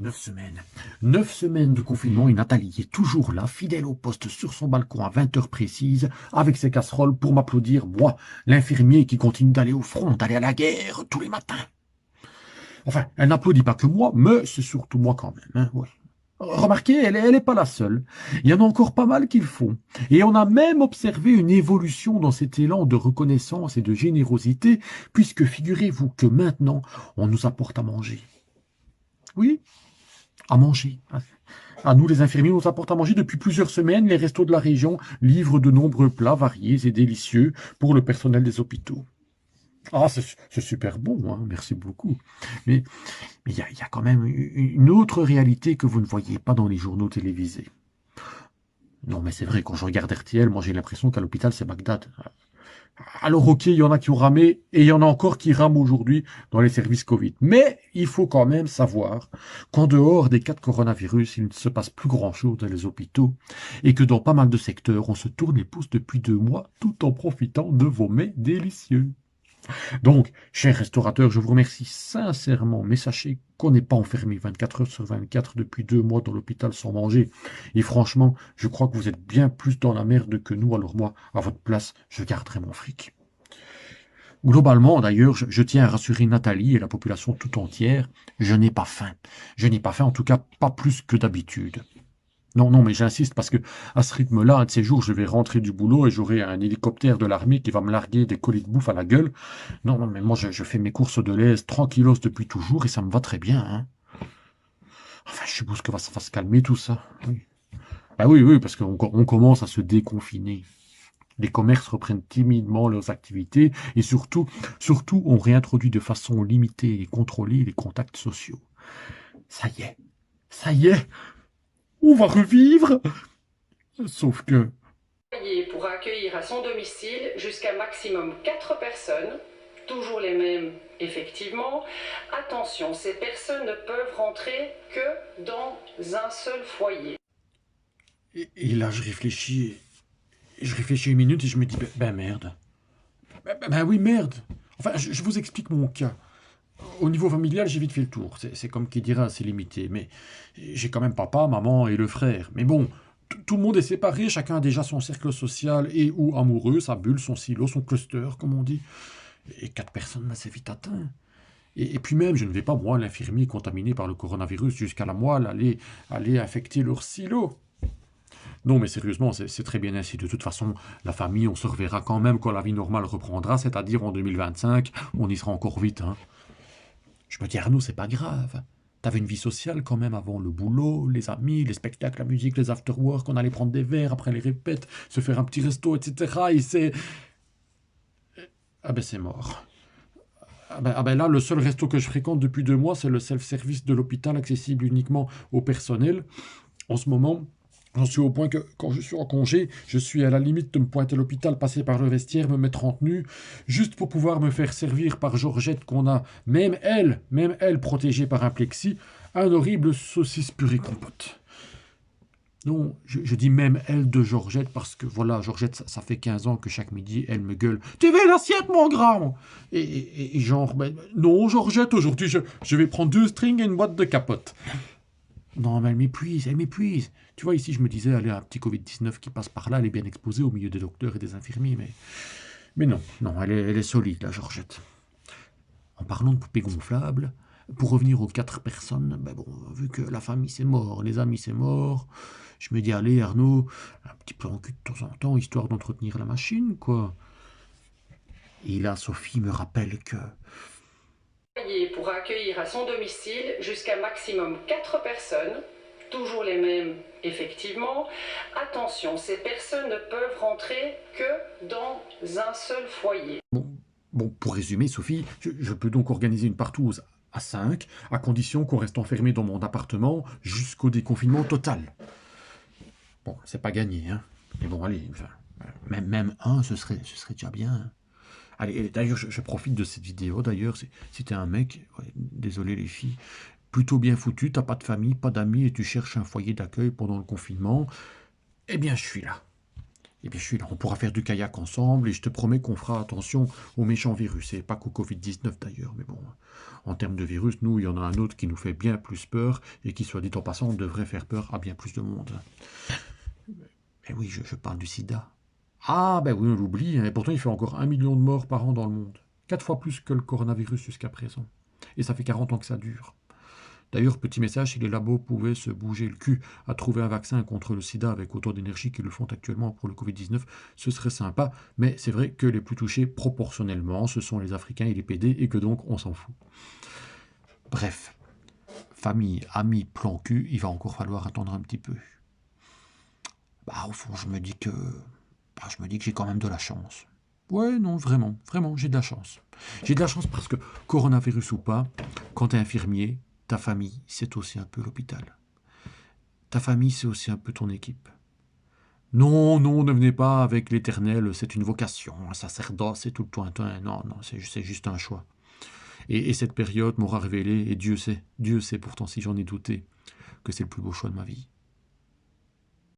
9 semaines. 9 semaines de confinement et Nathalie est toujours là, fidèle au poste sur son balcon à 20 heures précises, avec ses casseroles pour m'applaudir, moi, l'infirmier qui continue d'aller au front, d'aller à la guerre tous les matins. Enfin, elle n'applaudit pas que moi, mais c'est surtout moi quand même, hein, ouais. Remarquez, elle est pas la seule. Il y en a encore pas mal qui le font. Et on a même observé une évolution dans cet élan de reconnaissance et de générosité, puisque figurez-vous que maintenant, on nous apporte à manger. Oui, à manger. À nous, les infirmiers, on nous apporte à manger depuis plusieurs semaines. Les restos de la région livrent de nombreux plats variés et délicieux pour le personnel des hôpitaux. Ah, c'est super bon, hein, merci beaucoup. Mais il y a quand même une autre réalité que vous ne voyez pas dans les journaux télévisés. Non, mais c'est vrai, quand je regarde RTL, moi j'ai l'impression qu'à l'hôpital, c'est Bagdad. Alors ok, il y en a qui ont ramé, et il y en a encore qui rament aujourd'hui dans les services Covid. Mais il faut quand même savoir qu'en dehors des cas de coronavirus, il ne se passe plus grand-chose dans les hôpitaux, et que dans pas mal de secteurs, on se tourne les pouces depuis 2 mois, tout en profitant de vos mets délicieux. Donc, chers restaurateurs, je vous remercie sincèrement, mais sachez qu'on n'est pas enfermé 24 heures sur 24 depuis 2 mois dans l'hôpital sans manger. Et franchement, je crois que vous êtes bien plus dans la merde que nous, alors moi, à votre place, je garderai mon fric. Globalement, d'ailleurs, je tiens à rassurer Nathalie et la population tout entière, je n'ai pas faim. Je n'ai pas faim, en tout cas pas plus que d'habitude. Non, non, mais j'insiste parce que à ce rythme-là, un de ces jours, je vais rentrer du boulot et j'aurai un hélicoptère de l'armée qui va me larguer des colis de bouffe à la gueule. Non, non, mais moi, je fais mes courses de l'aise tranquillos depuis toujours et ça me va très bien, hein. Enfin, je suppose que ça va se calmer tout ça. Oui. Ah oui, oui, parce qu'on commence à se déconfiner. Les commerces reprennent timidement leurs activités et surtout, on réintroduit de façon limitée et contrôlée les contacts sociaux. Ça y est, on va revivre. Sauf que Pour accueillir à son domicile jusqu'à maximum 4 personnes, toujours les mêmes effectivement. Attention, ces personnes ne peuvent rentrer que dans un seul foyer. Et là, je réfléchis une minute et je me dis, ben merde. Ben oui, merde. Enfin, je vous explique mon cas. Au niveau familial, j'ai vite fait le tour. C'est comme qui dira, c'est limité. Mais j'ai quand même papa, maman et le frère. Mais bon, tout le monde est séparé, chacun a déjà son cercle social et ou amoureux, sa bulle, son silo, son cluster, comme on dit. Et 4 personnes, ben, c'est vite atteint. Et puis même, je ne vais pas, moi, l'infirmier contaminé par le coronavirus, jusqu'à la moelle, aller infecter leur silo. Non, mais sérieusement, c'est très bien ainsi. De toute façon, la famille, on se reverra quand même quand la vie normale reprendra, c'est-à-dire en 2025. On y sera encore vite, hein. Je me dis, Arnaud, c'est pas grave. T'avais une vie sociale quand même avant le boulot, les amis, les spectacles, la musique, les after-work, on allait prendre des verres après les répètes, se faire un petit resto, etc. Et c'est... Ah ben c'est mort. Ah ben là, le seul resto que je fréquente depuis 2 mois, c'est le self-service de l'hôpital accessible uniquement au personnel. En ce moment, j'en suis au point que quand je suis en congé, je suis à la limite de me pointer à l'hôpital, passer par le vestiaire, me mettre en tenue, juste pour pouvoir me faire servir par Georgette qu'on a, même elle protégée par un plexi, un horrible saucisse purée compote. Non, je dis même elle de Georgette parce que voilà, Georgette, ça fait 15 ans que chaque midi, elle me gueule. Tu veux l'assiette, mon grand? Et genre, ben, non, Georgette, aujourd'hui, je vais prendre 2 strings et une boîte de capote. Non, mais elle m'épuise, elle m'épuise. Tu vois, ici, je me disais, allez, un petit Covid-19 qui passe par là, elle est bien exposée au milieu des docteurs et des infirmiers, mais non, non, elle est solide, la Georgette. En parlant de poupées gonflables, pour revenir aux 4 personnes, ben bon, vu que la famille c'est mort, les amis c'est mort, je me dis, allez, Arnaud, un petit peu en cul de temps en temps, histoire d'entretenir la machine, quoi. Et là, Sophie me rappelle que Pour accueillir à son domicile jusqu'à maximum 4 personnes, toujours les mêmes effectivement. Attention, ces personnes ne peuvent rentrer que dans un seul foyer. Bon, pour résumer, Sophie, je peux donc organiser une partouze à 5, à condition qu'on reste enfermé dans mon appartement jusqu'au déconfinement total. Bon, c'est pas gagné, hein. Mais bon, allez, enfin, même un, ce serait déjà bien, hein. Allez, d'ailleurs, je profite de cette vidéo, d'ailleurs, si t'es un mec, ouais, désolé les filles, plutôt bien foutu, t'as pas de famille, pas d'amis, et tu cherches un foyer d'accueil pendant le confinement, eh bien, je suis là. Eh bien, je suis là, on pourra faire du kayak ensemble et je te promets qu'on fera attention aux méchants virus. Et pas qu'au Covid-19 d'ailleurs, mais bon, en termes de virus, nous, il y en a un autre qui nous fait bien plus peur et qui, soit dit en passant, devrait faire peur à bien plus de monde. Eh oui, je parle du sida. Ah, ben oui, on l'oublie, hein, et pourtant il fait encore 1 million de morts par an dans le monde. 4 fois plus que le coronavirus jusqu'à présent. Et ça fait 40 ans que ça dure. D'ailleurs, petit message, si les labos pouvaient se bouger le cul à trouver un vaccin contre le sida avec autant d'énergie qu'ils le font actuellement pour le Covid-19, ce serait sympa, mais c'est vrai que les plus touchés proportionnellement, ce sont les Africains et les PD, et que donc on s'en fout. Bref, famille, amis, plan cul, il va encore falloir attendre un petit peu. Bah, au fond, je me dis que j'ai quand même de la chance. Ouais, non, vraiment, vraiment, j'ai de la chance. J'ai de la chance parce que, coronavirus ou pas, quand t'es infirmier, ta famille, c'est aussi un peu l'hôpital. Ta famille, c'est aussi un peu ton équipe. Non, non, ne venez pas avec l'éternel, c'est une vocation, un sacerdoce et tout le tointoin. Non, non, c'est juste un choix. Et cette période m'aura révélé, et Dieu sait pourtant si j'en ai douté, que c'est le plus beau choix de ma vie.